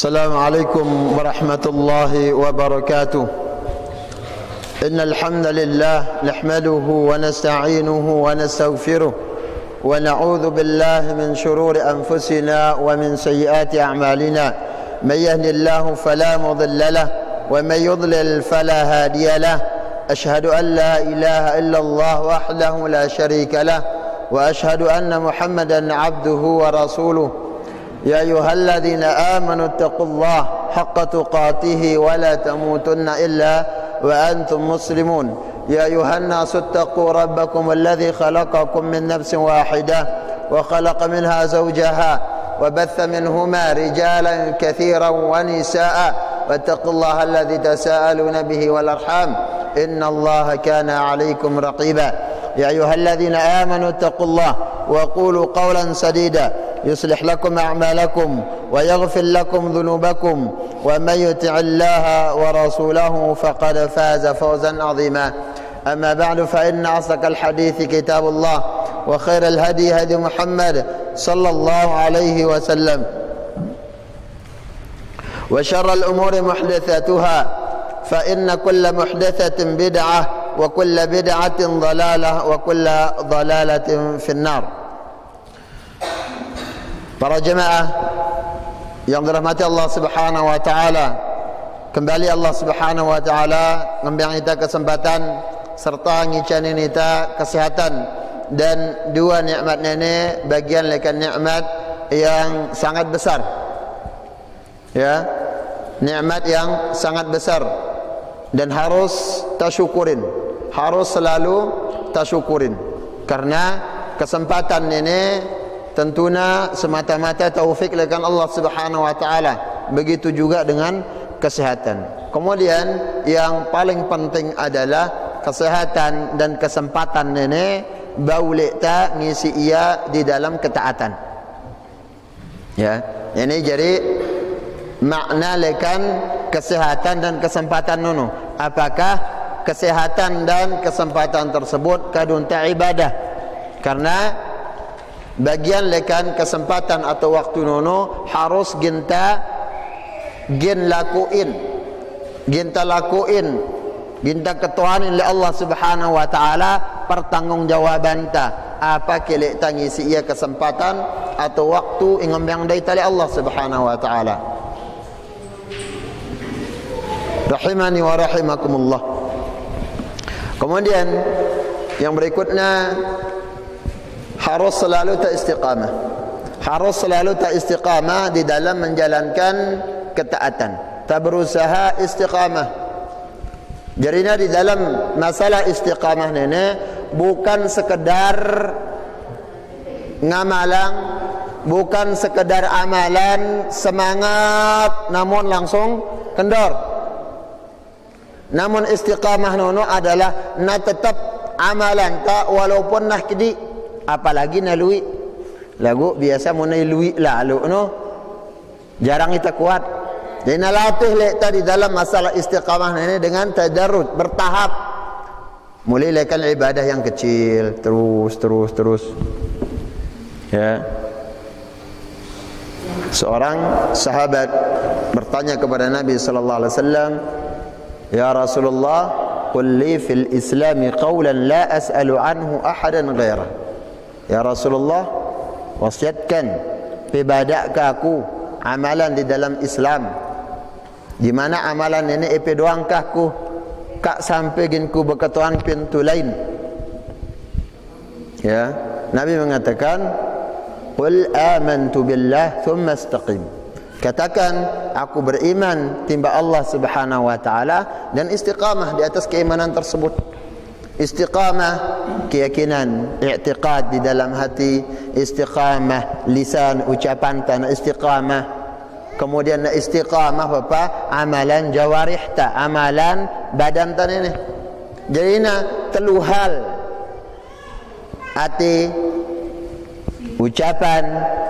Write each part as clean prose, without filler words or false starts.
السلام عليكم ورحمة الله وبركاته. إن الحمد لله نحمده ونستعينه ونستغفره ونعوذ بالله من شرور أنفسنا ومن سيئات أعمالنا. من يهد الله فلا مضل له ومن يضلل فلا هادي له. أشهد أن لا إله إلا الله وحده لا شريك له وأشهد أن محمدا عبده ورسوله. يا أيها الذين آمنوا اتقوا الله حق تقاته ولا تموتن إلا وأنتم مسلمون. يا أيها الناس اتقوا ربكم الذي خلقكم من نفس واحدة وخلق منها زوجها وبث منهما رجالا كثيرا ونساء واتقوا الله الذي تساءلون به والأرحام إن الله كان عليكم رقيبا. يا أيها الذين آمنوا اتقوا الله وقولوا قولا سديدا يصلح لكم أعمالكم ويغفر لكم ذنوبكم ومن يطع الله ورسوله فقد فاز فوزا عظيما. أما بعد فإن أصدق الحديث كتاب الله وخير الهدي هدي محمد صلى الله عليه وسلم وشر الأمور محدثاتها فإن كل محدثة بدعة وكل بدعة ضلالة وكل ضلالة في النار. Para jemaah yang dirahmati Allah Subhanahu wa taala, kembali Allah Subhanahu wa taala ngambil kita kesempatan serta ngicani kita kesehatan dan dua nikmat nenek bagian lekan nikmat yang sangat besar. Ya, nikmat yang sangat besar dan harus tasyukurin, harus selalu tasyukurin karena kesempatan nenek tentunya semata-mata taufik lekan Allah Subhanahu wa taala. Begitu juga dengan kesehatan. Kemudian yang paling penting adalah kesehatan dan kesempatan nenek boleh tak ngisi ia di dalam ketaatan. Ya, ini jadi makna lekan kesehatan dan kesempatan nono. Apakah kesehatan dan kesempatan tersebut kadunta ibadah? Karena bagian lekan kesempatan atau waktu nono harus ginta lakuin ginta ketuhanin oleh Allah Subhanahu wa taala pertanggungjawaban ta apa kelek tangisi ia kesempatan atau waktu ingembang dari tali Allah Subhanahu wa taala. Rahimani wa rahimakumullah. Kemudian yang berikutnya harus selalu tak istiqamah. Harus selalu tak istiqamah di dalam menjalankan ketaatan. Tak berusaha istiqamah. Jadinya di dalam masalah istiqamah nenek bukan sekedar ngamalan, bukan sekedar amalan semangat namun langsung kendor. Namun istiqamah nono adalah na tetap amalan tak walaupun nah kedi. Apalagi na lui lagu biasa mo na lui lalu no jarang kita kuat. Jadi nalatih lekta di dalam masalah istiqamah ini dengan tadarrud bertahap. Mulai lekan ibadah yang kecil terus ya. Seorang sahabat bertanya kepada Nabi sallallahu alaihi wasallam, "Ya Rasulullah, qul li fil Islam qawlan la as'alu anhu ahadan ghairah." Ya Rasulullah, wasiatkan pebadak ke aku amalan di dalam Islam. Di mana amalan ini epe doang ke aku kak sampai ginku berketuan pintu lain. Ya, Nabi mengatakan, "Qul amantu billah thumma istaqim." Katakan aku beriman timba Allah Subhanahu wa taala dan istiqamah di atas keimanan tersebut. Istiqamah keyakinan, i'tiqad di dalam hati, istiqamah lisan ucapan tanah istiqamah. Kemudian istiqamah apa? Amalan jawarih ta, amalan badan tan ini. Jadi telu hal. Hati, ucapan,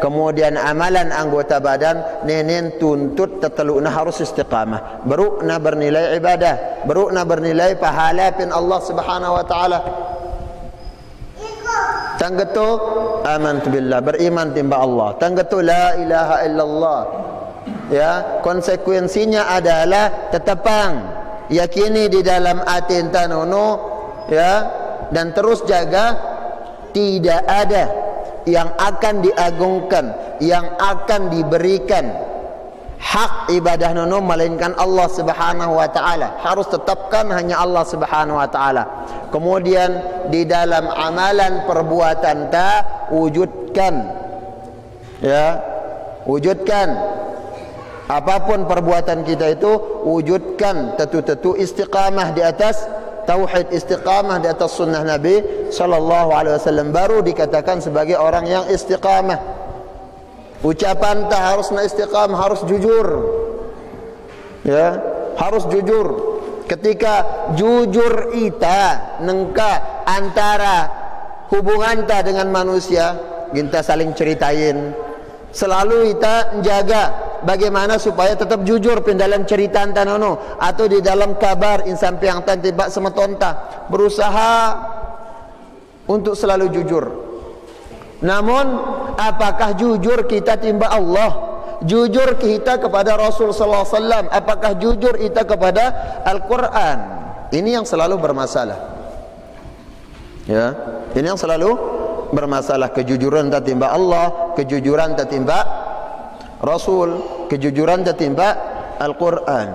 kemudian amalan anggota badan nenen tuntut teteluna harus istiqamah. Baru na bernilai ibadah, baru na bernilai pahala pin Allah Subhanahu wa taala. Tanggetu amantu billah, beriman timba Allah. Tanggetu la ilaha illallah. ya, konsekuensinya adalah tetapang yakini di dalam hati tanono, ya, dan terus jaga tidak ada yang akan diagungkan, yang akan diberikan hak ibadah nono melainkan Allah Subhanahu wa taala. Harus tetapkan hanya Allah Subhanahu wa taala. Kemudian di dalam amalan perbuatan ta wujudkan, ya, wujudkan apapun perbuatan kita itu, wujudkan tetu-tetu istiqamah di atas tauhid, istiqamah di atas sunnah Nabi sallallahu alaihi wasallam, baru dikatakan sebagai orang yang istiqamah. Ucapan tak harus istiqamah, harus jujur, ya, harus jujur. Ketika jujur ita nengka antara hubungan ta dengan manusia, kita saling ceritain, selalu ita menjaga bagaimana supaya tetap jujur pin dalam cerita tanono atau di dalam kabar insan piang tan tiba semetonta, berusaha untuk selalu jujur. Namun apakah jujur kita timba Allah? Jujur kita kepada Rasul sallallahu alaihi wasallam? Apakah jujur kita kepada Al-Qur'an? Ini yang selalu bermasalah. Ya, ini yang selalu bermasalah. Kejujuran tatimba Allah, kejujuran tatimba Rasul, kejujuran tatimba Al-Qur'an.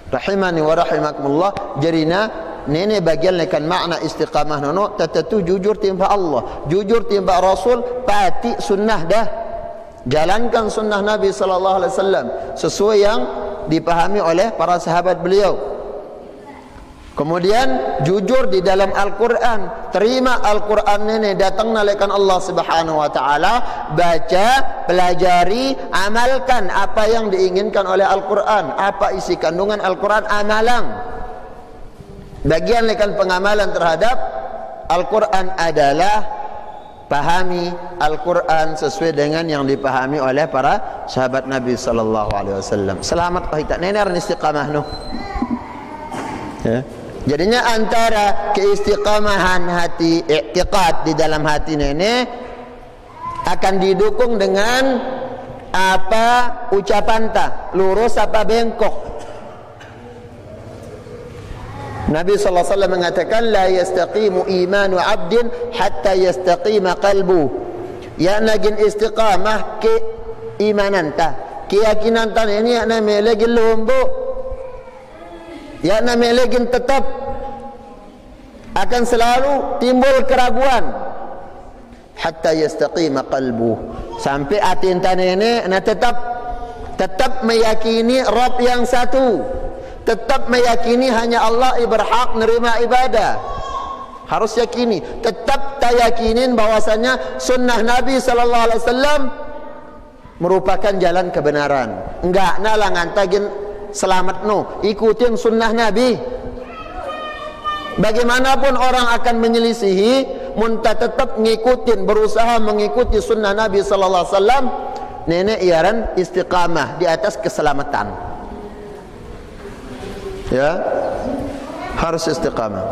Rahimani wa rahimakumullah. Jarina nene bagian lekan makna istiqamah nono tetatu jujur timba Allah, jujur timba Rasul, pati sunnah dah. Jalankan sunnah Nabi sallallahu alaihi wasallam sesuai yang dipahami oleh para sahabat beliau. Kemudian jujur di dalam Al-Qur'an, terima Al-Qur'an ini datang nalekan Allah Subhanahu wa taala, baca, pelajari, amalkan apa yang diinginkan oleh Al-Qur'an, apa isi kandungan Al-Qur'an, amalan. Bagian lekan pengamalan terhadap Al-Quran adalah pahami Al-Quran sesuai dengan yang dipahami oleh para sahabat Nabi sallallahu alaihi wasallam. Selamat kita nener istiqamah no. Ya. Jadinya antara keistiqamahan hati, i'tiqad di dalam hati nenek akan didukung dengan apa ucapan ta, lurus apa bengkok. Nabi sallallahu alaihi wasallam mengatakan la yastaqimu imanu 'abdin hatta yastaqima qalbu. Ya nagin istiqamah ke imanan ta, keyakinan ta ini ana melegin lombo. Ya ana melegin tetap akan selalu timbul keraguan hatta yastaqima qalbu, sampai hati ta ini ana tetap meyakini Rabb yang satu, tetap meyakini hanya Allah berhak menerima ibadah. Harus yakini, tetap tak yakinin bahwasanya sunnah Nabi sallallahu alaihi wasallam merupakan jalan kebenaran. Enggak nalangan tagin selamat no, ikutin sunnah Nabi. Bagaimanapun orang akan menyelisihi, munta tetap ngikutin, berusaha mengikuti sunnah Nabi sallallahu alaihi wasallam, nenek iaran istiqamah di atas keselamatan. Ya, harus istiqamah.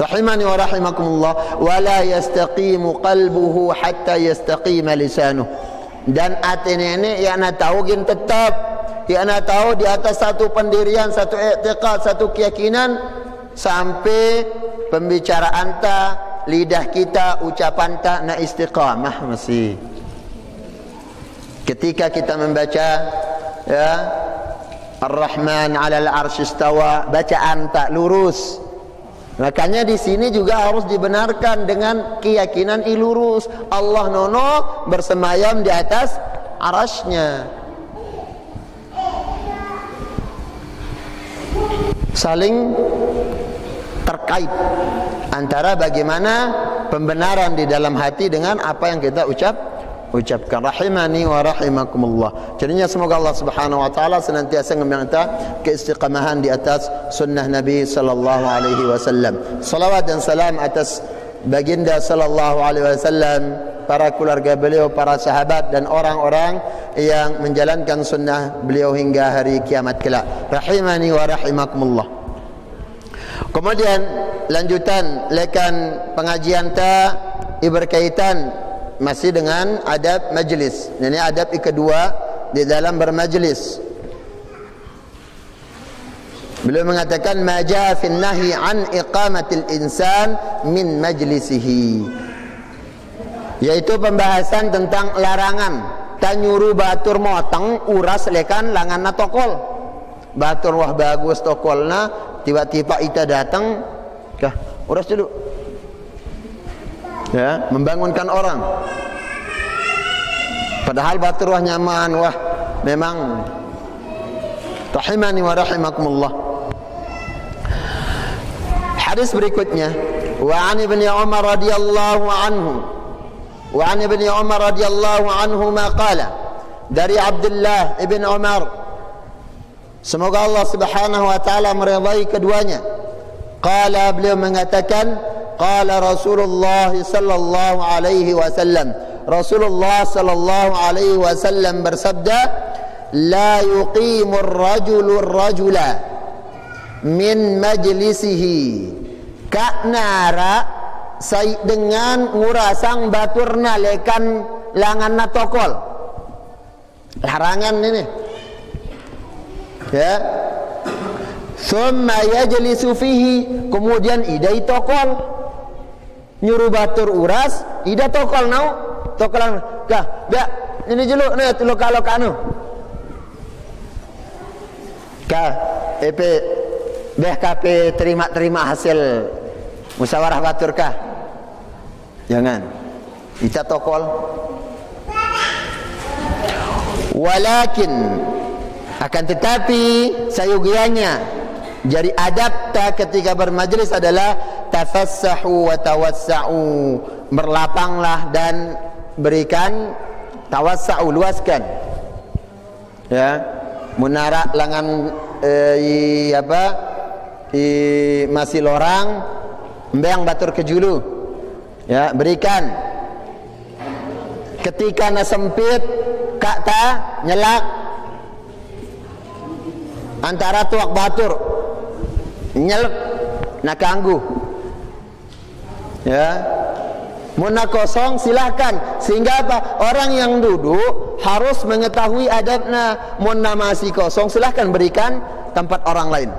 Rahimani wa rahimakumullah. Wa la yastaqimu qalbuhu hatta yastaqima lisanuh. Dan hati nenek yang nak tahu gin tetap, yang nak tahu di atas satu pendirian, satu i'tiqad, satu keyakinan, sampai pembicaraan ta, lidah kita, ucapan ta na istiqamah masih. Ketika kita membaca ya Ar-Rahman 'alal 'arsy istawa, bacaan tak lurus. Makanya di sini juga harus dibenarkan dengan keyakinan ilurus. Allah nono bersemayam di atas arasnya. Saling terkait antara bagaimana pembenaran di dalam hati dengan apa yang kita ucapkan. Rahimani wa rahimakumullah. Jadinya semoga Allah Subhanahu wa taala senantiasa meminta keistiqamahan di atas sunnah Nabi sallallahu alaihi wasallam. Salawat dan salam atas baginda sallallahu alaihi wasallam, para keluarga beliau, para sahabat dan orang-orang yang menjalankan sunnah beliau hingga hari kiamat kelak. Rahimani wa rahimakumullah. Kemudian lanjutan lekan pengajian ta berkaitan masih dengan adab majlis. Ini adab kedua di dalam bermajlis. Beliau mengatakan ma jaa fi nahyi an iqamatil insan min majlisihi, yaitu pembahasan tentang larangan tanyuru batur moteng uras lekan langanna tokol. Batur wah bagus tokolna, tiba-tiba ita datang kah uras dulu, ya, membangunkan orang, padahal batur wah nyaman, wah memang. Rahimani wa rahimakumullah. Hadis berikutnya, wa an ibni Umar radhiyallahu anhu, wa an ibni Umar radhiyallahu anhu ma qala, dari Abdullah ibn Umar, semoga Allah Subhanahu wa taala meridai keduanya. Qala, beliau mengatakan, qala Rasulullah sallallahu alaihi wasallam, Rasulullah sallallahu alaihi wasallam bersabda, la yuqimur rajulur rajula min majlisihi ka nara sai dengan ngurasang baturna lekan langanna tokol. Larangan ini, ya. Thumma yajlisu fihi, kemudian idai tokol, nyuruh batur uras, ida tokol nau tokolan kah ya ini jeluk nih tu lokal-lokal kah BHKP terima hasil musyawarah batur kah? Jangan. Kita tokol. Walakin, akan tetapi sayugianya, jadi adab ketika bermajlis adalah tafassahu wa tawassa'u, berlapanglah dan berikan tawassa'u, luaskan, ya. Munara langan masih lorang mbang batur kejulu, ya, berikan. Ketika na sempit kak ta nyelak antara tuak batur nyelak nak ganggu, ya. Muna kosong silahkan, sehingga apa, orang yang duduk harus mengetahui adabnya. Muna masih kosong silahkan berikan tempat orang lain,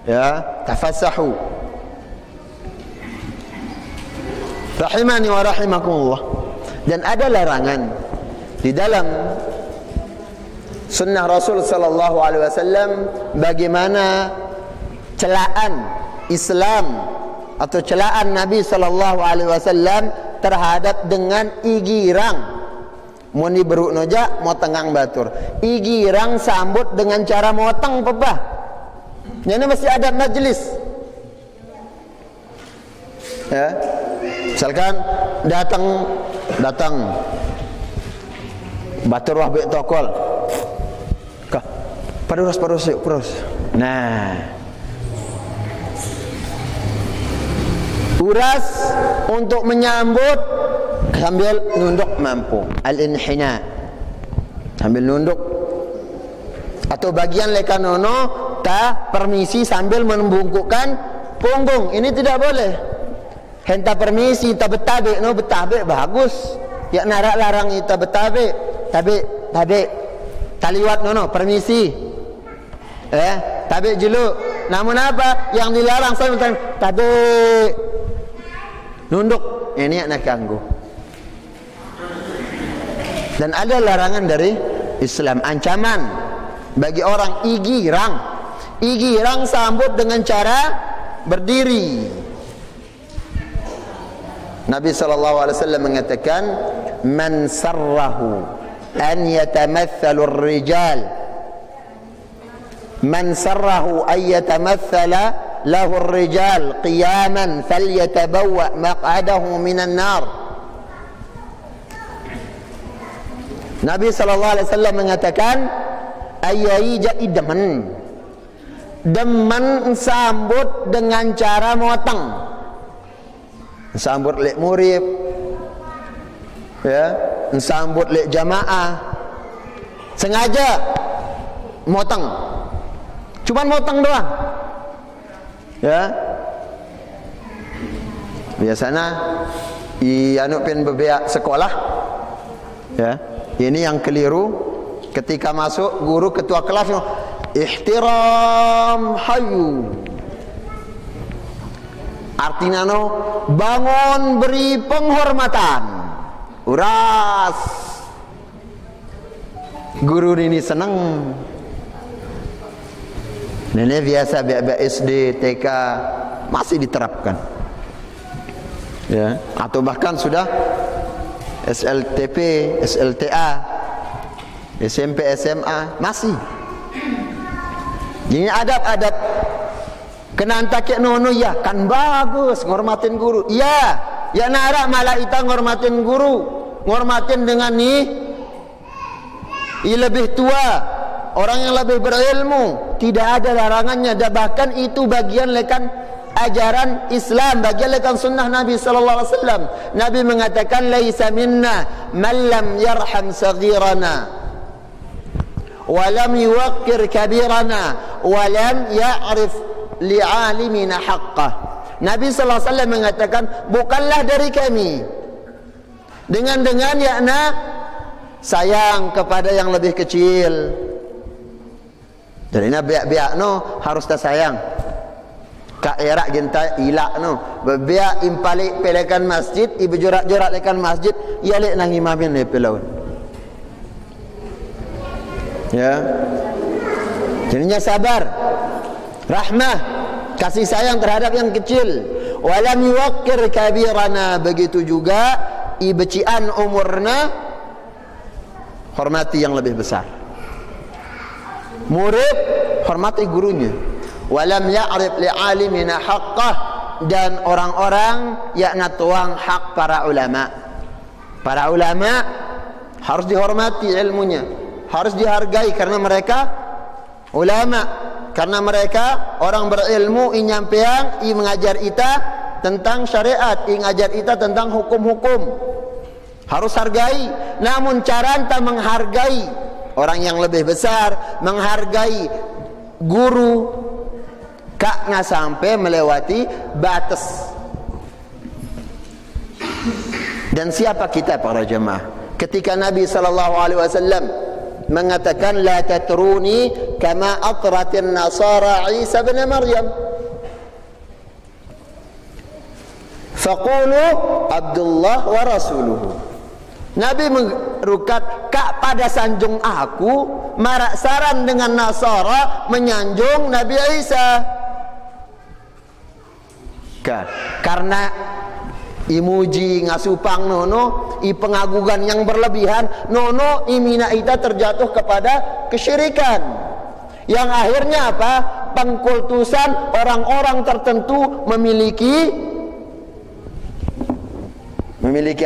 ya. Tafassahu. Rahimani wa rahimakumullah. Dan ada larangan di dalam sunnah Rasul sallallahu alaihi wasallam bagaimana celaan Islam atau celaan Nabi sallallahu alaihi wasallam terhadap dengan igirang. Muni beruk noja mau tengang batur, igirang sambut dengan cara moteng pebah. Ini masih ada majlis, ya. Misalkan datang batur wah bek tokol kah parus yuk. Nah, uras untuk menyambut sambil nunduk mampu, al-inhina, sambil nunduk, atau bagian lekanono ta permisi sambil membungkukkan punggung, ini tidak boleh. Henta permisi ta betabe no, betabe bagus, ya narak larang ita betabe tabe taliwat nono permisi, tabe jelu. Namun apa yang dilarang saya tabe nunduk, ini nak ganggu. Dan ada larangan dari Islam, ancaman bagi orang igirang sambut dengan cara berdiri. Nabi sallallahu alaihi wasallam mengatakan, man sarrahu an yatamathalu ar-rijal, man sarrahu an yatamathala lahu ar-rijal qiyaman falyatabawwa maq'adahu minan nar. Nabi sallallahu alaihi wasallam mengatakan, ayyaija demen sambut dengan cara moteng, sambut lek murid, ya, sambut lek jamaah, sengaja moteng, cuman moteng doang, ya. Biasanya anu pen bebeak sekolah, ya. Ini yang keliru, Ketika masuk, guru ketua kelas ihtiram hayu. Artinya bangun beri penghormatan. Uras. Guru ini senang. Nenek biasa biak SD, TK masih diterapkan. Ya, atau bahkan sudah SLTP, SLTA, SMP, SMA masih. Jadi adab-adab kenaan takik nono ya kan bagus ngormatin guru. Ya, ya nara malah ita ngormatin guru, ngormatin dengan nih lebih tua, orang yang lebih berilmu, tidak ada larangannya. Dan bahkan itu bagian lekan ajaran Islam, bagian lekan sunnah Nabi sallallahu alaihi wasallam. Nabi mengatakan laisa minna man lam yarham saghirana wa lam yuwaqqir kabirana wa lam ya'rif li'alimina haqqah. Nabi sallallahu alaihi wasallam mengatakan bukanlah dari kami dengan yakna sayang kepada yang lebih kecil. Jadi biak-biak harus tak sayang. Kak erak ginta ilak biak impalik pelekan masjid, ibu jorak-jorak lekan masjid, ia lek nang imamin le pelaun. Ya. Jadinya sabar, rahmah, kasih sayang terhadap yang kecil. Walam yuwaqqir kabirana, begitu juga ibecian umurna, hormati yang lebih besar. Murid hormati gurunya. Walam ya'rif li'alimina haqqah, dan orang-orang yakna tuang hak para ulama. Para ulama harus dihormati ilmunya, harus dihargai karena mereka ulama, karena mereka orang berilmu, inyampeang i mengajar ita tentang syariat, i ngajar ita tentang hukum-hukum. Harus hargai. Namun cara anta menghargai orang yang lebih besar, menghargai guru, kak nggak sampai melewati batas. Dan siapa kita para jemaah? Ketika Nabi SAW mengatakan la tatruni kama atratin nasara Isa bin Maryam, faqulu Abdullah wa rasuluhu. Nabi merukat kak pada sanjung aku marak saran dengan Nasara menyanjung Nabi Isa. Karena imuji ngasupang nono i pengagungan yang berlebihan nono imina ita terjatuh kepada kesyirikan. Yang akhirnya apa? Pengkultusan orang-orang tertentu memiliki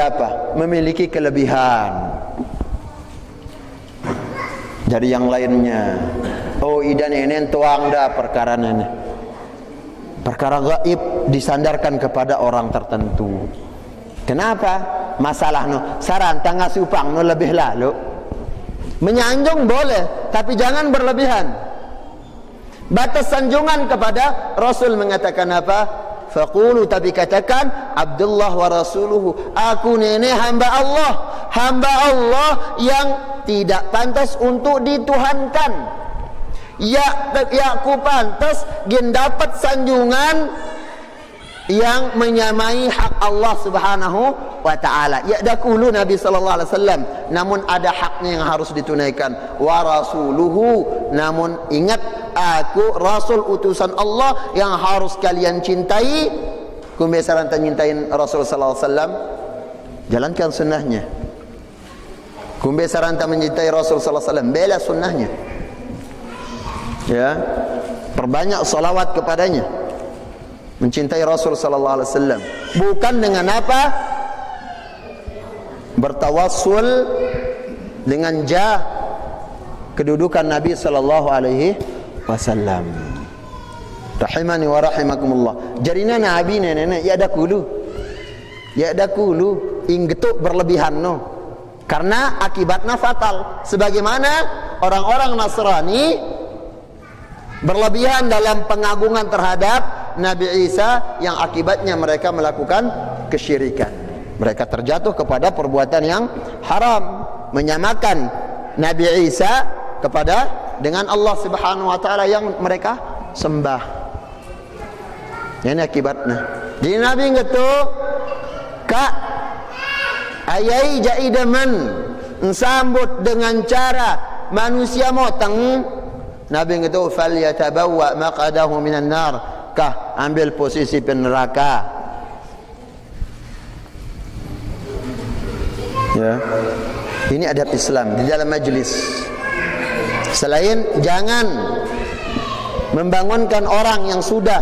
apa? Memiliki kelebihan dari yang lainnya. Oh, idan ini tuang dah perkara ini. Perkara gaib disandarkan kepada orang tertentu. Kenapa? Masalah saran tangga supang lebih lalu. Menyanjung boleh, tapi jangan berlebihan. Batas sanjungan kepada Rasul mengatakan apa? Faqulu, tapi katakan Abdullah wa rasuluhu, aku nenek hamba Allah yang tidak pantas untuk dituhankan. Ya aku pantas gin dapat sanjungan yang menyamai hak Allah Subhanahu wa taala. Ya dakulu Nabi sallallahu alaihi wasallam, namun ada haknya yang harus ditunaikan. Wa rasuluhu, namun ingat aku rasul utusan Allah yang harus kalian cintai. Kumbesaran nyintain Rasul sallallahu alaihi wasallam, jalankan sunnahnya. Kumbesaran mencintai Rasul sallallahu alaihi wasallam, bela sunnahnya. Ya, perbanyak salawat kepadanya. Mencintai Rasul sallallahu alaihi wasallam bukan dengan apa? Bertawassul dengan kedudukan Nabi sallallahu alaihi wasallam. Rahimani wa rahimakumullah. Jarina Nabi nenek ya ada kulu inggetuk berlebihan karena akibatnya fatal. Sebagaimana orang-orang Nasrani berlebihan dalam pengagungan terhadap Nabi Isa yang akibatnya mereka melakukan kesyirikan. Mereka terjatuh kepada perbuatan yang haram, menyamakan Nabi Isa kepada dengan Allah Subhanahu wa taala yang mereka sembah. Ini akibatnya. Jadi Nabi ngatu kak ayai jaidaman sambut dengan cara manusia moteng. Nabi ngatu fal yatabawwa maqadahu minan nar, kah ambil posisi neraka. Ya. Ini adab Islam di dalam majlis. Selain jangan membangunkan orang yang sudah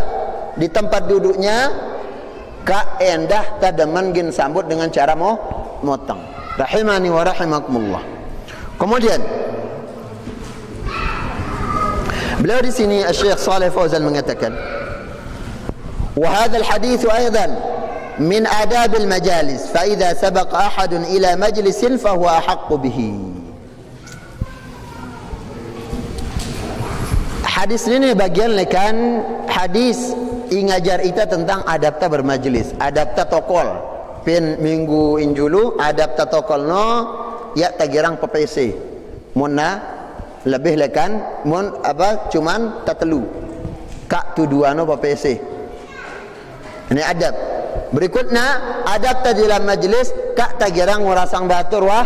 di tempat duduknya, ka endah tadaman gin sambut dengan cara motong. Rahimani wa rahimakumullah. Kemudian beliau di sini Syekh Shalih Fauzan mengatakan, wa hadzal hadits aidan min adabil majalis, fa idza sabaqa ahadun ila majlisin fa huwa ahaqqu bihi. Hadis ini bagian lekan hadis ingajar kita tentang adabta bermajlis, adabta tokol. Pin minggu injulu adabta tokol no ya tagirang PPC. Munna lebih lekan mun apa cuman tatelu. Kak tuduano PPC. Ini adab. Berikutnya adab ta dalam majlis kak tagirang ngurasang batur wah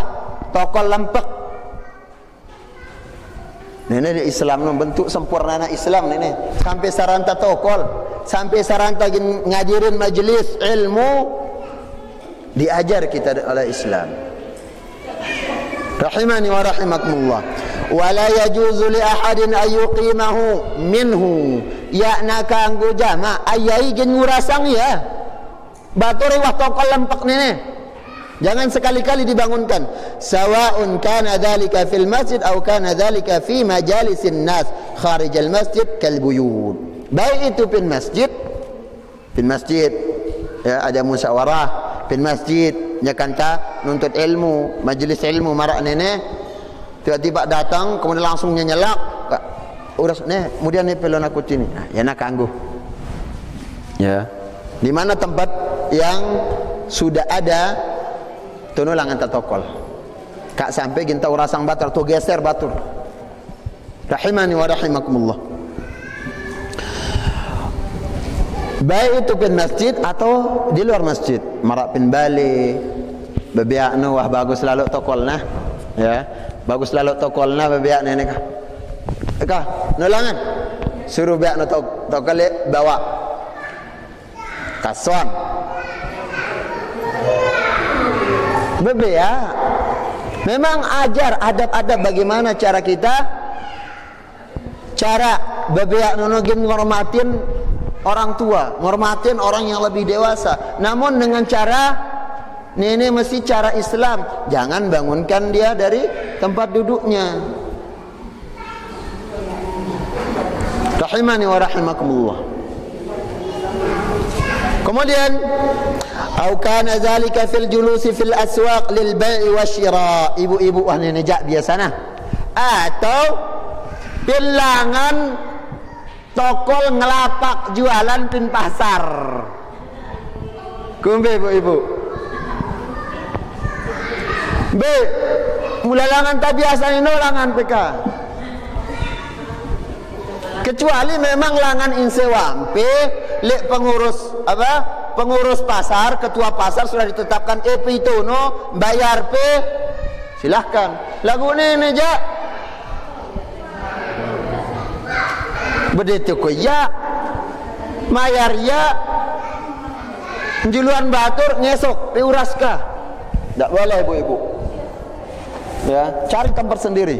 tokol lempek. Ini di Islam bentuk sempurna Islam ini. Sampai saranta tokol, sampai saranta ngadirin majlis ilmu diajar kita oleh Islam. Rahimani wa rahimakumullah. Wala yajuzu li ahadin ayyuqimahu minhu, yakna kanggo jama ayai gen ngurasang ya. Batur wah tokol lempek nene. Jangan sekali-kali dibangunkan. Sawa'un kana dzalika fil masjid aw kana dzalika fi majalisin nas kharij al masjid kal buyut. Baik itu pin masjid ya ada musyawarah pin masjid ya kanta nuntut ilmu, majelis ilmu marak nene tiba-tiba datang kemudian langsung nyelak uras ne kemudian ne pelon aku sini. Nah, ya nak kanggo. Ya. Di mana tempat yang sudah ada tunulangan tatokol kak sampai ginta urasang batur tu geser batur. Rahimani wa rahimakumullah. Baik itu pin masjid atau di luar masjid, marak pin bali bebiakna wah bagus lalu tokolna ya bagus lalu tokolna bebiakna ini kah nulangan suruh biakna tokol bawa kason bebe ya. Memang ajar adab-adab bagaimana cara kita cara bebeak nonogin ngormatin orang tua, ngormatin orang yang lebih dewasa. Namun dengan cara ini mesti cara Islam. Jangan bangunkan dia dari tempat duduknya. Rahimani wa rahimakumullah. Kemudian au kana zalika fil julusi fil aswaq lil bai' wasyira. Ibu-ibu wah ini jak biasana. Atau bilangan tokol ngelapak jualan pin pasar. Kumbe ibu-ibu. B mulalangan tak biasa ini langan PK. Kecuali memang langan insewampe lek pengurus apa? Pengurus pasar, ketua pasar sudah ditetapkan EP itu no bayar P. Silahkan. Lagu ini jak. Begitu ko ya. Mayar ya. Juluan batur ngesok diuraskah? Tak boleh ibu-ibu. Ya, cari tempat sendiri.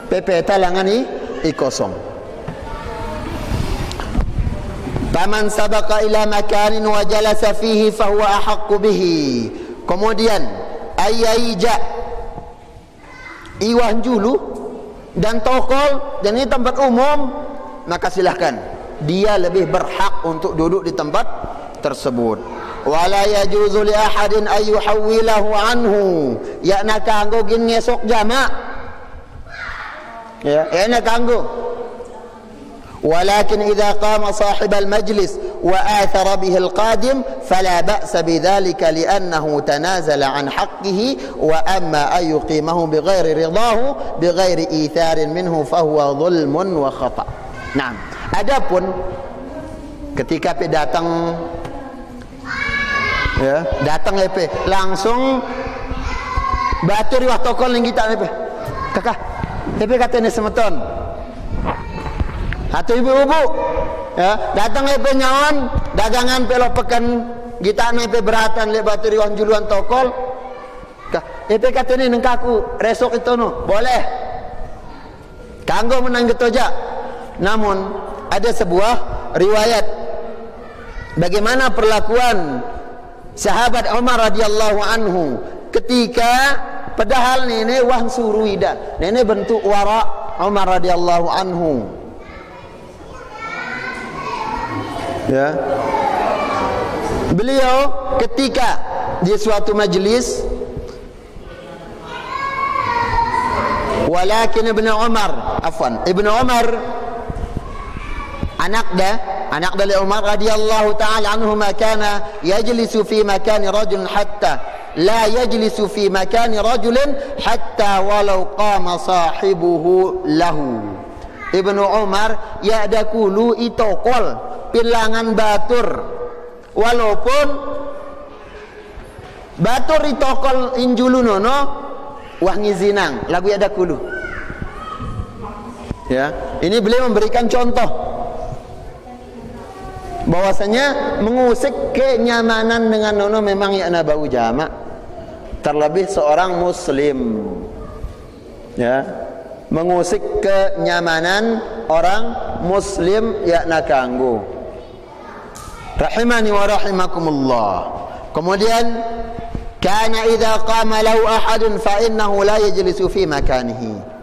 PP talangan i kosong. Faman sabaqa ila makanin wa jalasa fihi fa huwa ahaqqu bihi. Kemudian ayyaija iwan julu dan tokol dan ini tempat umum, maka silahkan dia lebih berhak untuk duduk di tempat tersebut. Wala yajuzu li ahadin ay yuhawwilahu anhu, yakna kanggo gin ngesok jamak ya yakna kanggo. Walakin idza qama sahibal majlis وآثر به القادم فلا بأس بذلك لأنه تنازل عن حقه وأما أن يقيمه بغير رضاه بغير إيثار منه فهو ظلم وخطأ. Nah, adapun ketika datang ya, datang lepe langsung batu riwah tokol yang kita lepe. Kakak, lepe katanya semeton. Atau ibu-ibu ya, datang lepe nyawan dagangan pelopekan kita lepe beratan le batu riwah juluan tokol. Lepe katanya nengkaku resok itu no, boleh. Kanggo menang getoja. Namun ada sebuah riwayat bagaimana perlakuan sahabat Umar radhiyallahu anhu ketika padahal nenek wah suruida, nenek bentuk wara Umar radhiyallahu anhu. Ya. Beliau ketika di suatu majelis walakin Ibnu Umar anak dari Umar radhiyallahu taala anhu kana yajlisu fi makani rajul hatta la yajlisu fi makani rajulin hatta walau qama sahibuhu lahu. Ibnu Umar ya dakulu itokol pilangan batur walaupun batur itokol injulunono wah ngizinang lagu ya dakulu. Ya, ini beliau memberikan contoh bahwasanya mengusik kenyamanan dengan nono memang ya bau jamak, terlebih seorang muslim ya, mengusik kenyamanan orang muslim ya nakanggu. Rahimani wa rahimakumullah. Kemudian kana idza qama lahu ahadun fa innahu la yajlisu fi makanihi.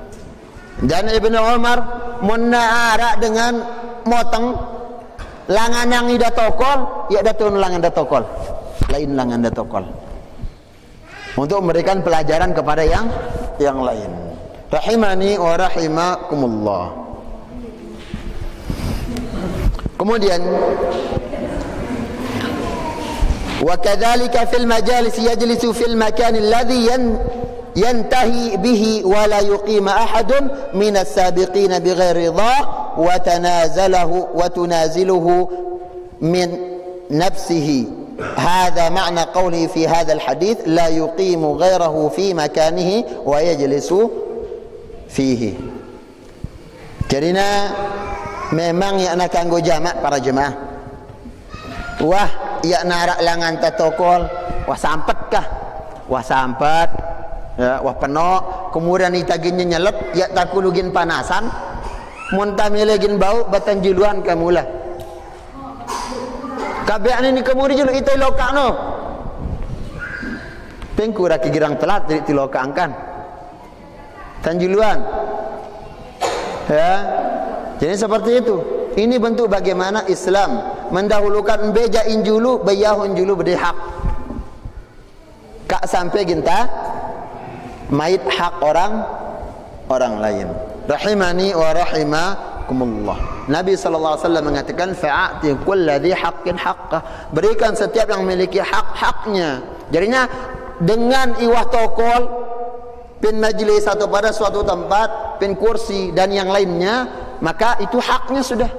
Dan Ibnu Umar munara dengan moteng langan yang ida tokol, ya datun langan da tokol, lain langan da tokol. Untuk memberikan pelajaran kepada yang lain. Rahimani wa rahimakumullah. Kemudian wa kadzalika fil majalis yajlisu fil makan alladhi yantahi bihi wa la yuqima ahadun min as-sabiqin bighairi ridha وتنازله من نفسه. هذا معنى قوله في هذا الحديث لا يقيم غيره في مكانه ويجلس فيه. Jadinya memang ya nak kanggo jamak para jemaah. Wah ya narak langan tatokol, wah sampet kah? Wah sampet. Ya, wah penok, kemudian itaginnya nyelet, ya takulugin panasan. Muntami lagi bau batan juluan kamulah. Kabean ini kemudian julu itu lokano. Tengku raki girang telat jadi tilokaangkan. Tanjuluan. Ya. Jadi seperti itu. Ini bentuk bagaimana Islam mendahulukan beja injulu bayahun julu berdehak. Kak sampai ginta mait hak orang lain. Rahimani wa rahimakumullah. Nabi sallallahu alaihi wasallam mengatakan fa'ati kulladzi haqqin haqqah. Berikan setiap yang memiliki hak-haknya. Jadinya dengan iwah tokol pin majlis atau pada suatu tempat, pin kursi dan yang lainnya, maka itu haknya sudah.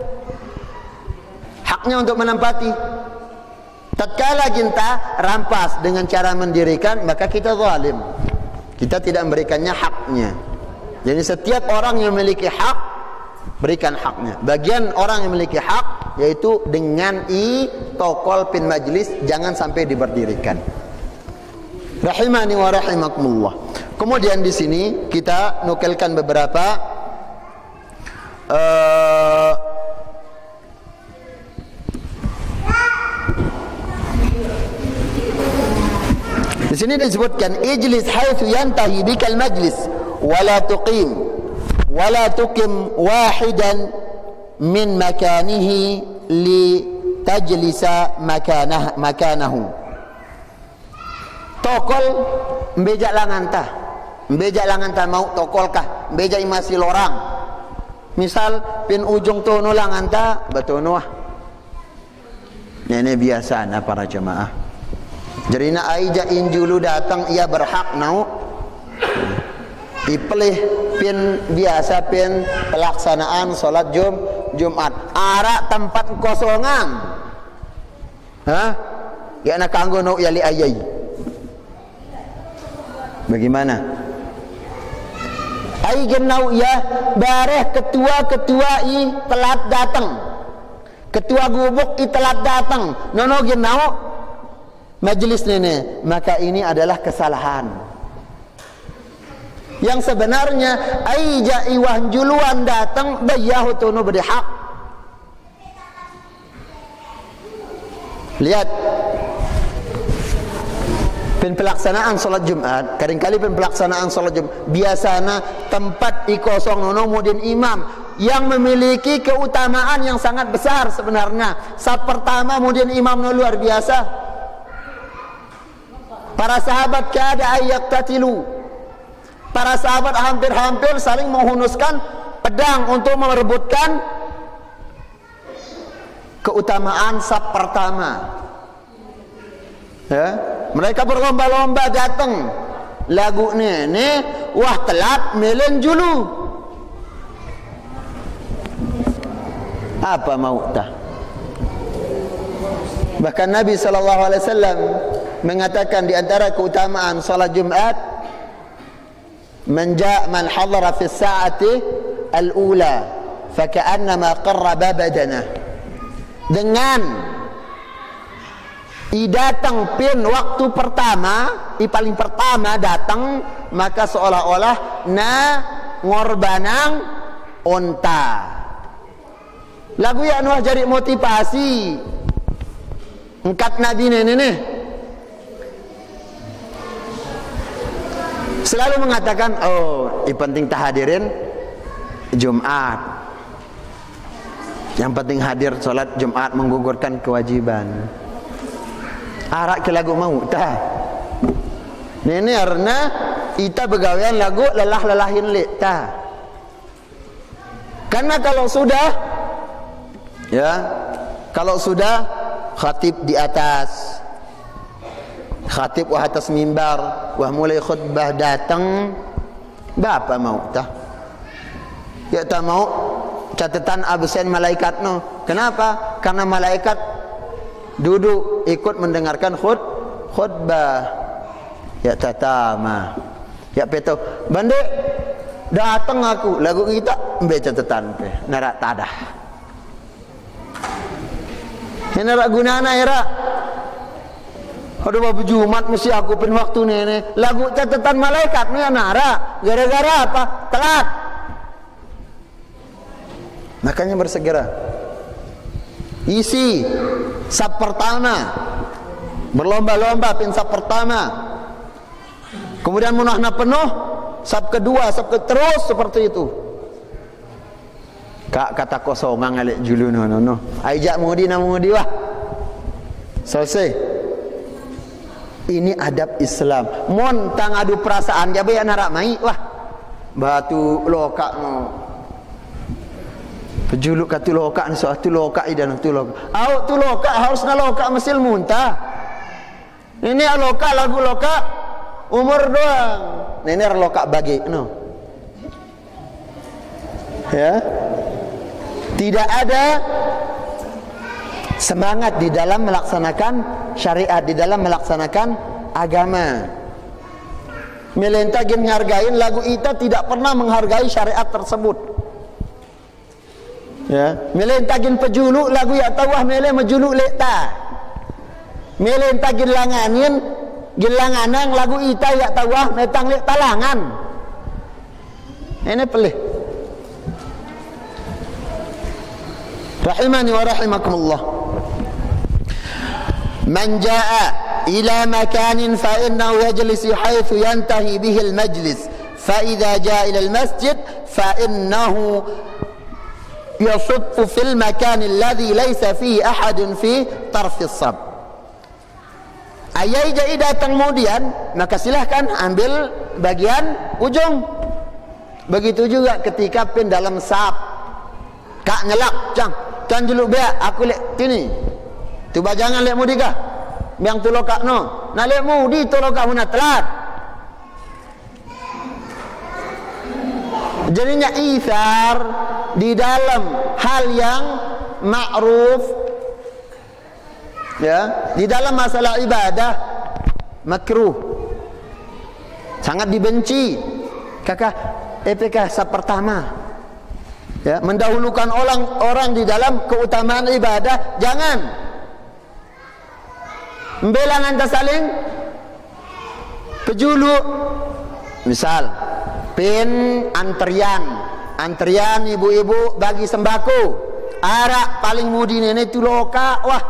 Haknya untuk menempati. Tatkala kita rampas dengan cara mendirikan, maka kita zalim. Kita tidak memberikannya haknya. Jadi setiap orang yang memiliki hak berikan haknya. Bagian orang yang memiliki hak yaitu dengan tokol pin majlis jangan sampai diberdirikan. Rahimani wa rahimakumullah. Kemudian di sini kita nukilkan beberapa di sini disebutkan ijlis haitsu yantahi bikal majlis ولا تقم واحدا من مكانه لتجلس مكانه. Tokol mbejak langan ta mau tokol kah mbejak masih lorang. Misal pin ujung tono langan ta batono Nenek biasa na para jemaah. Jadi nak aija injulu datang ia berhak nau. Dipilih pin biasa pin pelaksanaan solat Jumat. Arak tempat kosongan. Hah? Ya nak kanggo nau yali ayai. Bagaimana? Ai genau ya bareh ketua-ketua i telat datang. Ketua gubuk i telat datang. Nono genau majelis nenek, maka ini adalah kesalahan. Yang sebenarnya ai jaiwah juluan datang bayahu tunu berhak. Lihat pelaksanaan salat Jumat, kadang-kali pelaksanaan salat Jumat biasanya tempat di kosong nono mudin imam yang memiliki keutamaan yang sangat besar sebenarnya. Saat pertama mudin imam no luar biasa. Para sahabat kada ayat tatilu. Para sahabat hampir-hampir saling menghunuskan pedang untuk merebutkan keutamaan saf pertama. Ya, mereka berlomba-lomba datang. Lagu ni wah telat melen julu. Apa mau tah? Bahkan Nabi SAW mengatakan di antara keutamaan salat Jumat, man hadara fi as-sa'ati al-ula fa ka'annama qarraba badana. Dengan datang pin waktu pertama, paling pertama datang, maka seolah-olah na ngorbanang onta. Lagu ya nuah jadi motivasi. Engkat Nabi nenek selalu mengatakan, oh, penting tak hadirin Jumat. Yang penting hadir sholat Jumat menggugurkan kewajiban. Arak ke lagu mau tah. Ini karena kita begawian lagu lelah-lelahin lek tah. Karena kalau sudah khatib di atas, khatib wah atas mimbar, wah mulai khutbah datang, bapa mau tah? Ya tak mau catatan absen malaikat no. Kenapa? Karena malaikat duduk ikut mendengarkan khutbah. Ya tatama. Ya peto. Bande datang aku lagu kita ambil catatan pe. Narak tadah. Ini narak gunana era. Ada babu Jumat mesti aku pin waktu nenek. Lagu catatan malaikat ni nara. Gara-gara apa? Telat. Makanya bersegera. Isi saf pertama, berlomba-lomba pin saf pertama. Kemudian munahna penuh, saf kedua, terus seperti itu. Kak kata kosongan alik julu no. Aijak mudi wah. Selesai. Ini adab Islam. Mon tang adu perasaan jabe ya narak mai wah. Batu lokak no. Pejuluk katu lokak ni soal tu lokak idan tu lokak. Au tu lokak harus na lokak mesil muntah. Ini lokak lagu lokak umur doang. Ini lokak bagi no. Ya. Tidak ada semangat di dalam melaksanakan syariat, di dalam melaksanakan agama. Melentagin menghargain lagu kita tidak pernah menghargai syariat tersebut. Ya, melentagin pejuluk lagu ya tawah mele majuluk lekta. Melentagin langanin gilanganang lagu ita ya tawah metang lek talangan. Ini pelih. Rahimani wa rahimakumullah. Man jaa ila makanin fa innahu yajlisu haythu yantahi bihi al-majlis. Fa idza jaa ila al-masjid fa innahu yasuffu fil makan alladhi laysa fihi ahadun fi tarfi as-sab. Ayai jadi datang kemudian, maka silahkan ambil bagian ujung. Begitu juga ketika pin dalam sab. Kak ngelak, cang juluk beak aku lek sini. Tu bajangan lek mudi kah? Yang tu lokak no. Nak lek mudi tu lokak huna telat. Jadinya ithar di dalam hal yang ma'ruf, ya, di dalam masalah ibadah makruh, sangat dibenci. Kakak EPK pertama, ya, mendahulukan orang di dalam keutamaan ibadah, jangan. Membelangan tak saling pejuluk. Misal pin antrian ibu-ibu bagi sembako, arak paling mudi nenek tu loka, wah,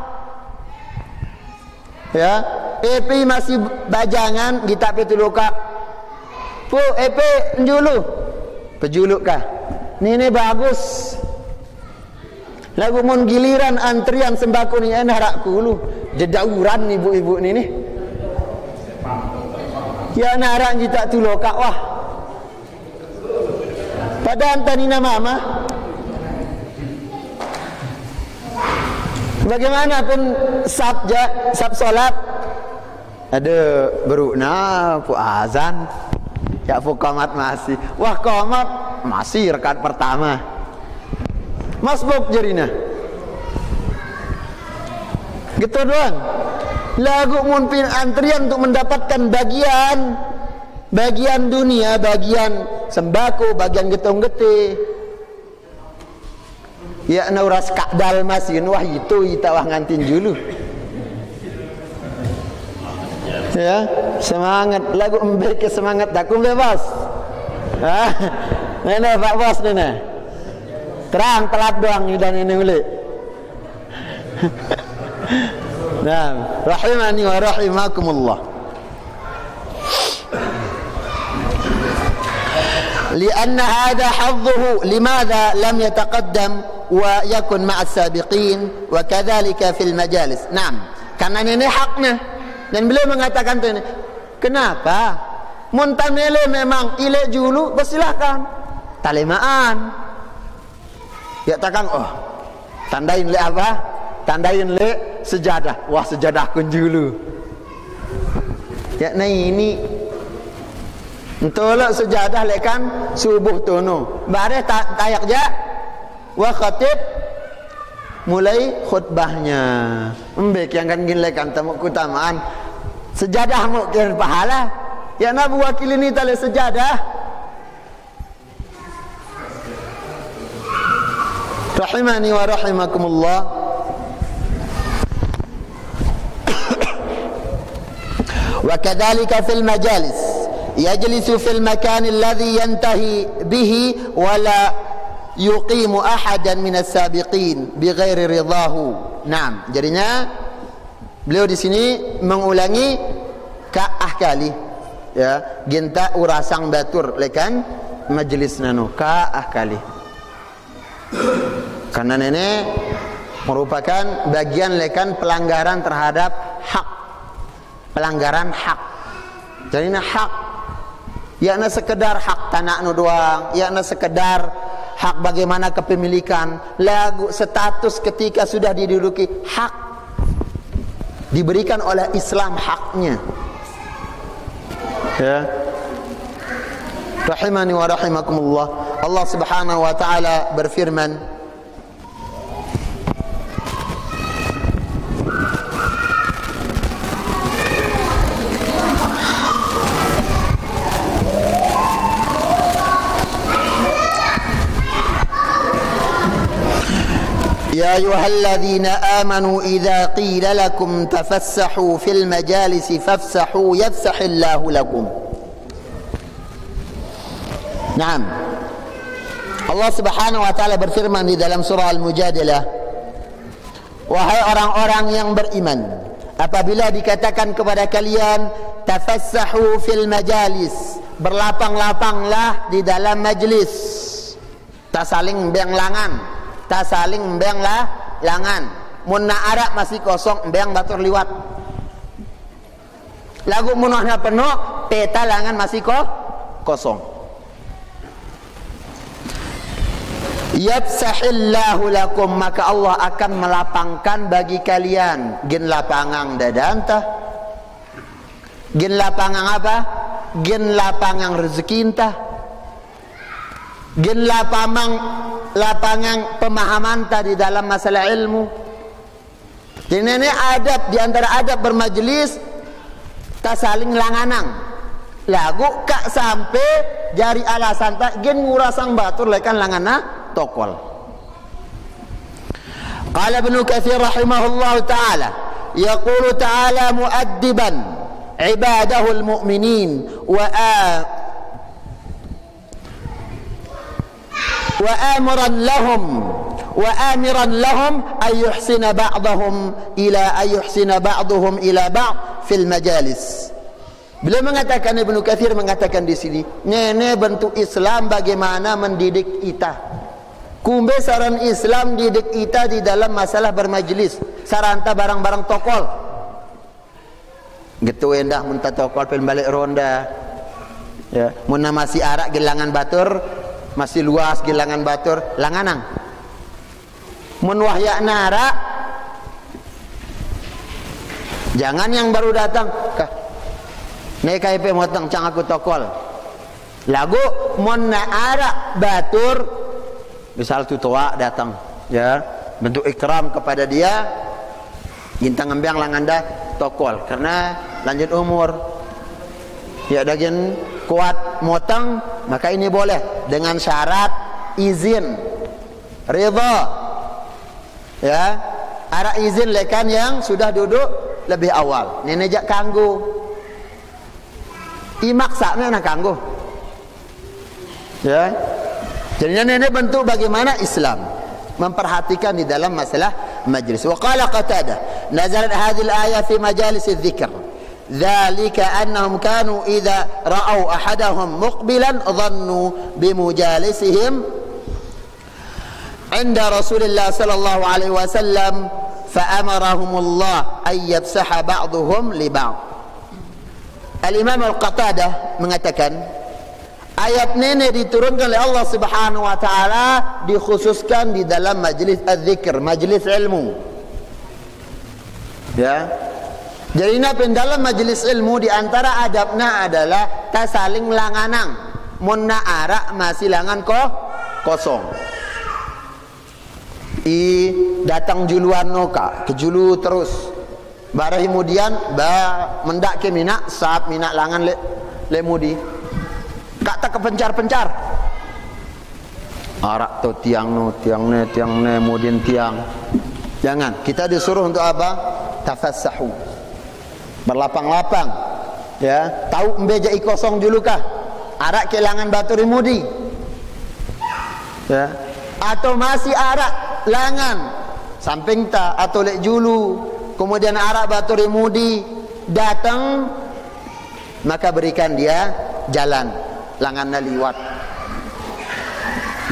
ya, EP masih bajangan kita pe tu loka, pu EP njulu pejuluk kah nenek bagus lagu mun giliran antrian sembako ni enak kulu jedauran ibu-ibu ni ya narak kita tu loka, wah, pada antanina mama bagaimanapun sab solat ada berukna pu azan ya pu qomat masih, wah qomat masih rakaat pertama masbuk jarina gitu doang. Lagu munpin antrian untuk mendapatkan bagian dunia, bagian sembako, bagian getong-gete. Ya nauras kadal masin, wah itu kita wah ngantin dulu. Ya, semangat laguembek semangat dak bebas. Ah, nenek Pak Bos nenek. Terang telat doang dan ini ulik. Nah, rahimani wa rahimakumullah. Lianna hada hadduhu limadha lam yataqaddam wa yakun ma'a as-sabiqin wa kadzalika fil majalis. Naam, karena ini haknya. Dan beliau mengatakan ini, kenapa? Muntamele memang ile julu, bersilahkan. Talimaan. Ya takkan, oh, tandain le apa? Tandain le sejadah. Wah, sejadah kun julu. Ya nah ini entolak sejadah le kan subuh tono. Bare tayak ja wa khatib mulai khutbahnya. Mbek yang kan gile kan tamu keutamaan. Sejadah mau kira pahala. Ya nabi wakil ini tali sejadah. Rahimani wa rahimakumullah. Wa kadzalika fil majalis yajlisu fil makan alladhi yantahi bihi wa la yuqimu ahadan min as-sabiqin bighairi ridahu. Naam, jadinya beliau di sini mengulangi ka'ah kali, ya, ginta urasang batur lekan majelis nano ka'ah kali. Karena nenek merupakan bagian lekan pelanggaran terhadap hak, pelanggaran hak. Jadi hak, yakna sekedar hak tanah nu doang, yakna sekedar hak bagaimana kepemilikan, lagu status ketika sudah diduduki hak diberikan oleh Islam haknya. Ya. Rahimani wa rahimakumullah. Allah Subhanahu wa taala berfirman, يا أيها الذين آمنوا إذا قيل لكم تفسحوا في المجالس فافسحوا يفسح الله لكم. Naam. Allah Subhanahu wa taala berfirman di dalam surah Al-Mujadilah, wahai orang-orang yang beriman, apabila dikatakan kepada kalian tafassahu fil majalis, berlapang-lapanglah di dalam majlis, tak saling benglangan, tak saling benglah langan. Mun na arak masih kosong, beng batur liwat. Lagu munahna penuh, peta langan masih kosong. Yafsahillahu lakum, maka Allah akan melapangkan bagi kalian. Gen lapangang dadantah, gen lapangang apa? Gen lapangang rezeki entah, gen lapangang pemahaman tadi dalam masalah ilmu. Jadi ini adab, di antara adab bermajlis tak saling langanang. Lagu kak sampai jari alasan tak gen ngurasang batur lekan langana tokol. Qala Ibnu Katsir rahimahullah ta'ala, yaqulu ta'ala mu'addiban ibadahu al-mu'minin wa amiran lahum ayyuhsina ba'dhum ila ba'd fil majalis. Beliau mengatakan, Ibnu Katsir mengatakan di sini, ini bentuk Islam bagaimana mendidik kita. Kumbe saran Islam didik kita di dalam masalah bermajlis, saranta barang-barang tokol. Gitu endah muntah tokol pen balik ronda. Ya, mun masih arak gelangan batur, masih luas gelangan batur, langanang. Mun wahya nara, jangan yang baru datang, kah? Nih KIP motong cang aku tokol. Lagu mun arak batur, misal tutua datang, ya, bentuk ikram kepada dia, gintang embiang langanda tokol, karena lanjut umur, ya daging kuat motong, maka ini boleh dengan syarat izin, ridha, ya, arah izin lekan yang sudah duduk lebih awal. Ini nejak kanggu, imaksa nak kanggu, ya. Jadinya ini bentuk bagaimana Islam memperhatikan di dalam masalah majlis. Wa qala Qatadah, nazalat hadhihi al-ayah fi majalis adh-dhikr. Dzalika annahum kanu idza ra'aw ahadahum muqbilan dhannu bimujalisihim 'inda Rasulillah sallallahu alaihi wasallam fa amarahumullah ay yafsaha ba'dhum li ba'd. Al-Imam Al-Qatadah mengatakan, ayat ini diturunkan oleh Allah Subhanahu wa taala dikhususkan di dalam majlis az-zikr, majlis ilmu. Ya. Jadi dalam majlis ilmu di antara adabnya adalah tak saling langanang. Mun na arak masih langan kosong. Datang juluan noka, ke julu terus. Barah kemudian mendak ke minak saat minak langan le mudi. Kak tak kepencar-pencar. Arak tu tiang ne kemudian tiang. Jangan, kita disuruh untuk apa? Tafassahu. Berlapang-lapang. Ya, tahu embeja kosong dulu kah? Arak kelangan batu rimudi. Ya. Atau masih arak langan samping ta atau lek julu. Kemudian arak batu rimudi datang, maka berikan dia jalan. Langannya liwat,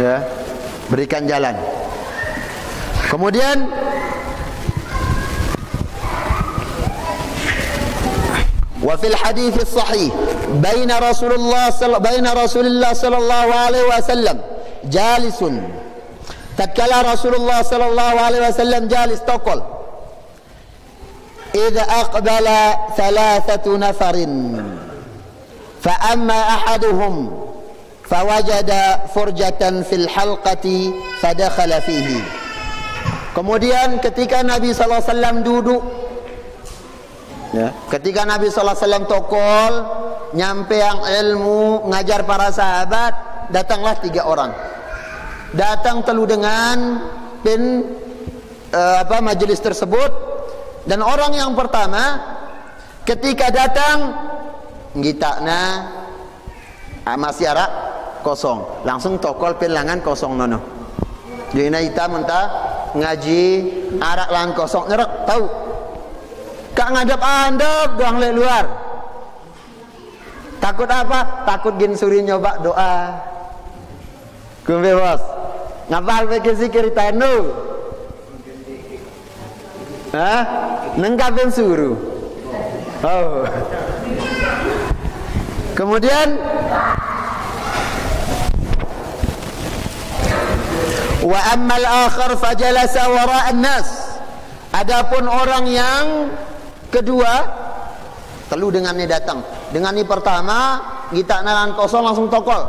ya, berikan jalan. Kemudian wa fil hadits sahih baina Rasulullah sallallahu alaihi wasallam jalisun, tatkala Rasulullah sallallahu alaihi wasallam jalis taqal, idza aqbala thalathatu nafarin فأما أحدهم فوجد فرجة في الحلقة فدخل فيه. Kemudian ketika Nabi SAW duduk, ya, ketika Nabi SAW tokol nyampe yang ilmu ngajar para sahabat, datanglah 3 orang. Datang telu dengan majelis tersebut, dan orang yang pertama ketika datang gitakna masih arak kosong, langsung tokol pelangan kosong nono. Jadi kita mentah ngaji arak langan kosong nyerak tahu. Kak ngadap doang le luar. Takut apa? Takut gin suri nyoba doa. Kumbe bos. Ngapal peke zikir tanu? Hah? Nengkapin suruh. Oh. Kemudian Wa ammal akhar fajalasa wara'an nas. Adapun orang yang kedua, telu dengan ni datang. Dengan ni pertama, kita nalan kosong langsung tokol.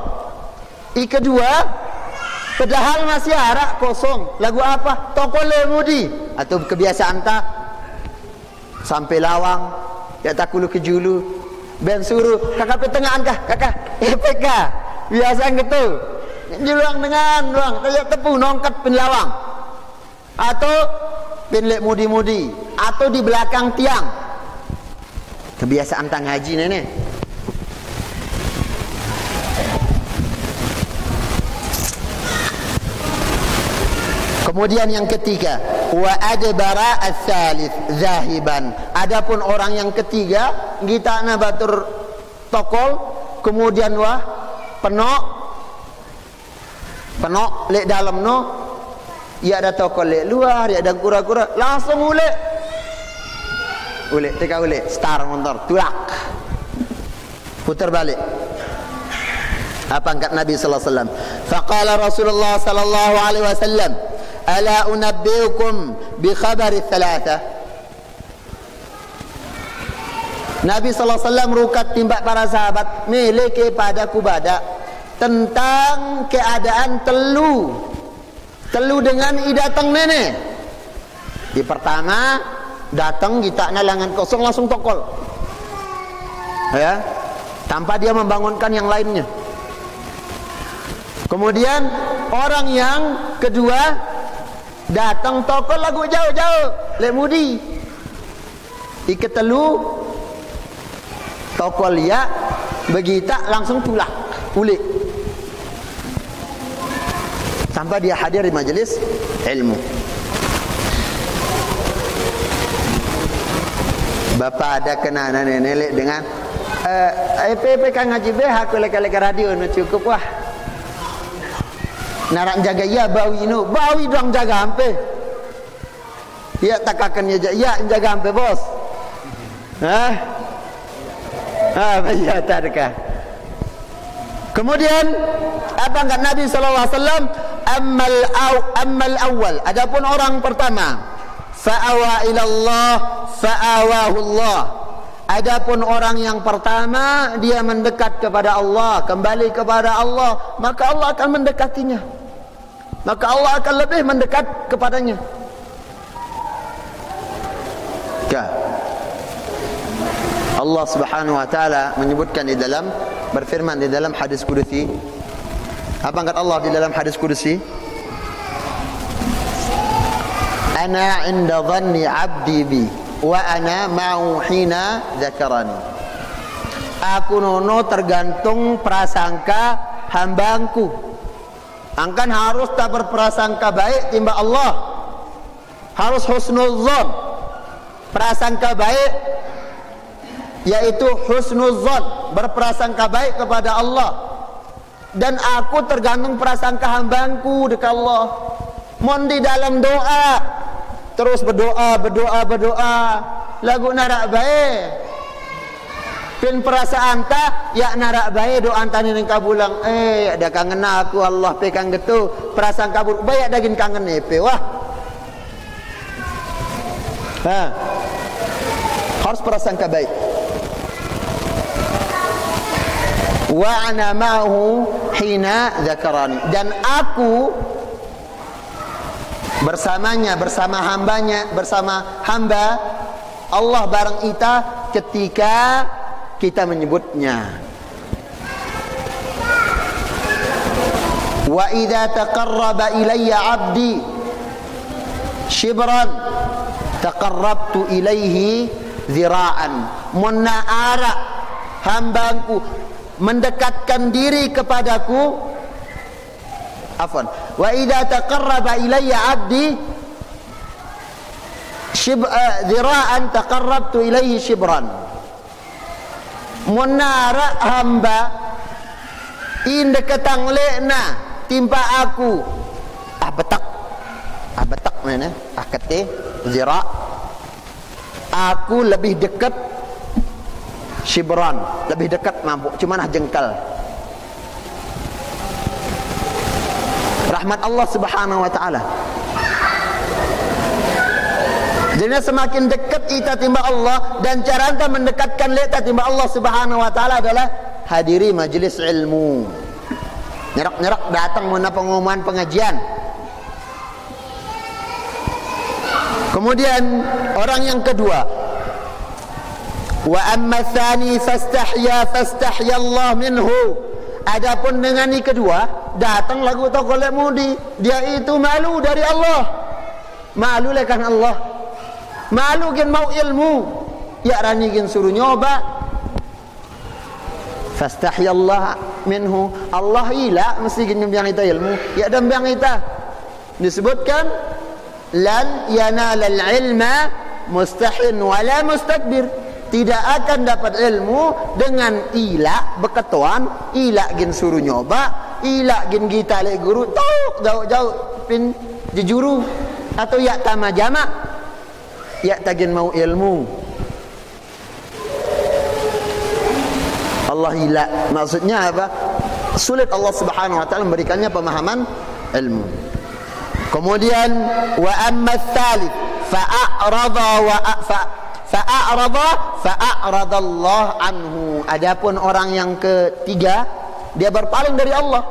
I kedua, padahal masih arak kosong. Lagu apa? Tokol lemudi. Atau kebiasaan tak sampai lawang, ya tak kulu kejulu. Ben suruh kakak petengahan kah? Kakak, EPK. Biasa gitu. Jeluang dengan luang, kayak tepu nongkat penlawang. Atau penlek mudi-mudi, atau di belakang tiang. Kebiasaan tang haji nenek. Kemudian yang ketiga, wa adbara ats-tsalits zahiban. Adapun orang yang ketiga, kita na batur tokol, kemudian wah penok lek dalam no, ya ada tokol lek luar, ya ada kura-kura, langsung ulek, teka ulek, start motor, tulak, putar balik. Apa angkat Nabi sallallahu alaihi wasallam? Faqala Rasulullah sallallahu alaihi wasallam, ala unabbiukum bi khabari thalatha. Nabi sallallahu alaihi wasallam rukat timbak para sahabat, milih kepada kubada tentang keadaan telu dengan idatang nenek. Di pertama datang kita nalangan kosong langsung tokol, ya, tanpa dia membangunkan yang lainnya. Kemudian orang yang kedua datang tokol lagu jauh-jauh lemudi. Iketelu tokol ya begitu langsung tulak ulik tanpa dia hadir di majelis ilmu. Bapak ada kenana nenek dengan EPP kan ngaji beh aku leka-leka radio no cukup wah. Narak jaga ya bawi inu, bawi dong jaga hampe. Ya takakan ya jaga hampe bos. Ya tadka. Kemudian apa kata Nabi sallallahu alaihi wasallam? Ammal awal. Adapun orang pertama, fa'awa ila Allah, fa'awahu Allah. Adapun orang yang pertama dia mendekat kepada Allah, kembali kepada Allah, maka Allah akan mendekatinya. Maka Allah akan lebih mendekat kepadanya. Ya. Allah Subhanahu wa taala menyebutkan di dalam, berfirman di dalam hadis qudsi. Apa kata Allah di dalam hadis qudsi? Ana 'inda dhanni 'abdi bi wa ana ma'u hina dzakarani. Aku nono tergantung prasangka hambaku. Angkan harus tak berprasangka baik timba Allah. Harus husnuzon. Prasangka baik yaitu husnuzon, berprasangka baik kepada Allah. Dan aku tergantung prasangka hambaku dekat Allah. Mon di dalam doa terus berdoa lagu narak baik. Pin perasaan ta ya narak baik doa antani ning kabulang ada kangen aku Allah pe kang gitu perasaan kabur bayak daging kangen pe wah. Harus prasangka baik. Wa ana ma'ahu hina dzakarani, dan aku bersamanya, bersama hambanya, bersama hamba Allah bareng kita ketika kita menyebutnya. Wa idza taqarraba ilayya 'abdi shibran taqarrabtu ilaihi zira'an. Muna'ara hambaku mendekatkan diri kepadaku, afwan, wa idza taqarraba ilayya 'abdi zira'an taqarrabtu ilaihi shibran. Munara hamba inde ketang lekna timpa aku betak mana akate zira' aku lebih dekat shibran, lebih dekat mampu cuma jengkal rahmat Allah Subhanahu wa taala. Jadi semakin dekat kita timba Allah, dan cara anda mendekatkan kita timba Allah Subhanahu wa taala adalah hadiri majlis ilmu. Nyerak-nyerak datang mana pengumuman pengajian. Kemudian orang yang kedua, wa amma tsani fastahya Allah minhu. Adapun dengan yang kedua, datang lagu toko lemudi, dia itu malu dari Allah. Malu lekan Allah. Malu gen mau ilmu, ya rani gen suruh nyoba. Fastahya Allah minhu. Allah ila mesti gen biang kita ilmu, ya dan biang kita. Disebutkan lan yanalal ilma mustahin wala mustakbir. Tidak akan dapat ilmu dengan ila beketuan, ila gen suruh nyoba, ila gen kita le guru tahu jauh-jauh pin jujuru atau ya tama jama. Ya tagin mau ilmu. Allah ila maksudnya apa? Sulit Allah Subhanahu wa taala memberikannya pemahaman ilmu. Kemudian wa amma tsalits fa'arada Allah anhu. Adapun orang yang ketiga, dia berpaling dari Allah.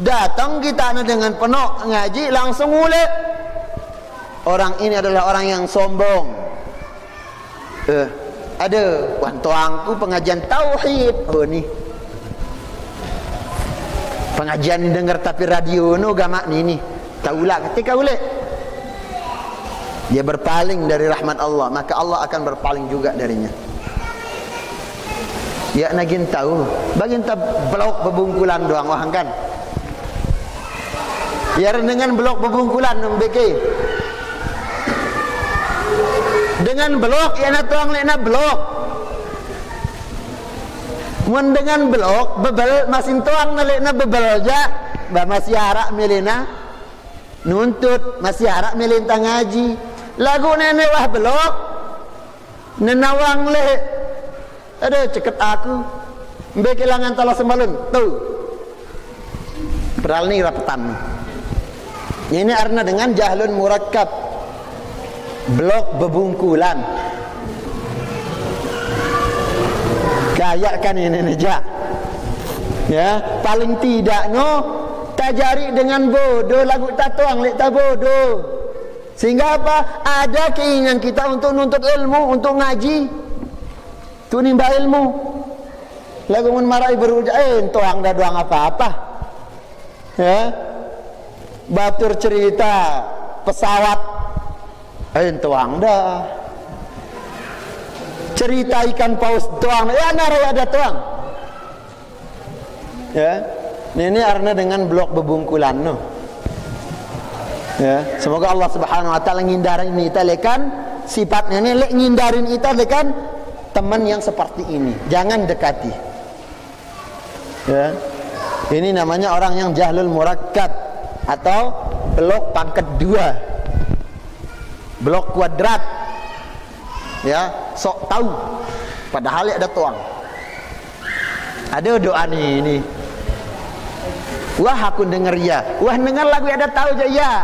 Datang kita dengan penuh ngaji langsung mulai. Orang ini adalah orang yang sombong. Ada wantuangku pengajian tauhid. Oh ni pengajian dengar tapi radio no gamak ni taulah ketika ulek dia berpaling dari rahmat Allah, maka Allah akan berpaling juga darinya. Ya nagin tahu bagin tak blok bebungkulan doang wah kan. Ya dengan blok bebungkulan mbeke. Dengan blok ya na tuang lena blok. Mun dengan blok bebel masin tuang na lena bebel ja ba masyara melena nuntut masyara melenta ngaji. Lagu nenek wah blok nenawang le. Ada ceket aku mbe kelangan tala sembalun tu. Padahal ni rapetan. Ini arna dengan jahlun murakkab. Blok bebungkulan. Kayak kan ini neja. Ya, paling tidak no tajari dengan bodoh lagu tatuang lek ta bodoh. Sehingga apa? Ada keinginan kita untuk nuntut ilmu, untuk ngaji. Tu nimba ilmu. Lagu mun marai beruja tuang dah doang apa-apa. Ya. Batur cerita pesawat tuang dah. Cerita ikan paus tuang ya narai ada tuang. Ya. Ini arna dengan blok bebungkulan no. Ya, semoga Allah Subhanahu wa taala ngindarin kita lekan sifatnya ini lek ngindarin kita lekan teman yang seperti ini. Jangan dekati. Ya. Ini namanya orang yang jahlul murakkab atau blok pangkat 2. Blok kuadrat. Ya, sok tahu padahal ada tuang. Ada doa ini. Wah aku dengar ya. Wah dengar lagu ada tahu je ya.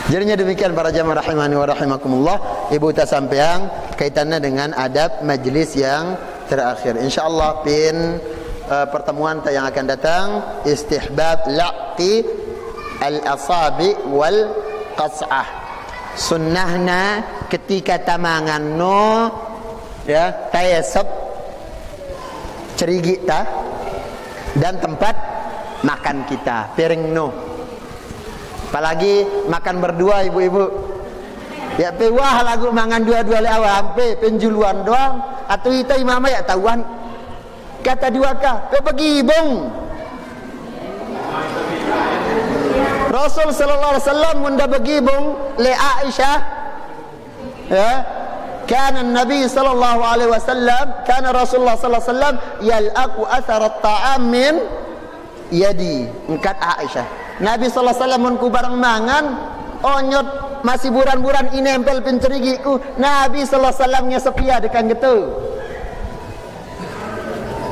Jadinya demikian para jamaah rahimani wa rahimakumullah. Ibu ta sampeang kaitannya dengan adab majlis yang terakhir. Insyaallah pin pertemuan yang akan datang istihbab laqi al-asabi wal qas'ah. Sunnahna ketika tamangan no ya tayasab cerigi ta dan tempat makan kita piring no. Apalagi makan berdua ibu-ibu. Ya pe wah lagu mangan dua-dua le awam pe penjuluan doang atau kita imama ya tahuan kata dua ka pe pergi bong. Rasul sallallahu alaihi wasallam munda begibung li Aisyah ya kana Nabi sallallahu alaihi wasallam kana Rasulullah sallallahu alaihi wasallam yalaqu athar at-ta'am min yadi engkat Aisyah Nabi sallallahu alaihi wasallam mun ku barang mangan onyot masih buran-buran ini nempel pencerigiku Nabi sallallahu alaihi wasallam nya sepia dekan gitu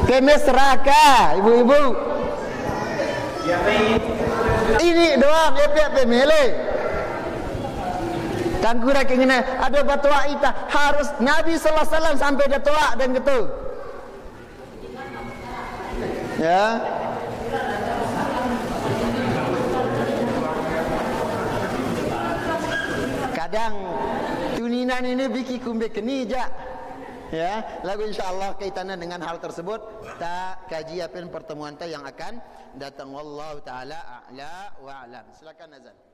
kemes raka ibu-ibu Ini doang dia pemilih. Tangguh rak ngene ada batua ita harus Nabi sallallahu alaihi wasallam sampai dia tua dan gitu. Ya. Kadang tuninan ini biki kumbe keni ja. Ya, lagu insyaallah kaitannya dengan hal tersebut ta kaji apa pertemuan ta yang akan datang wallahu taala a'la wa a'lam. Silakan azan.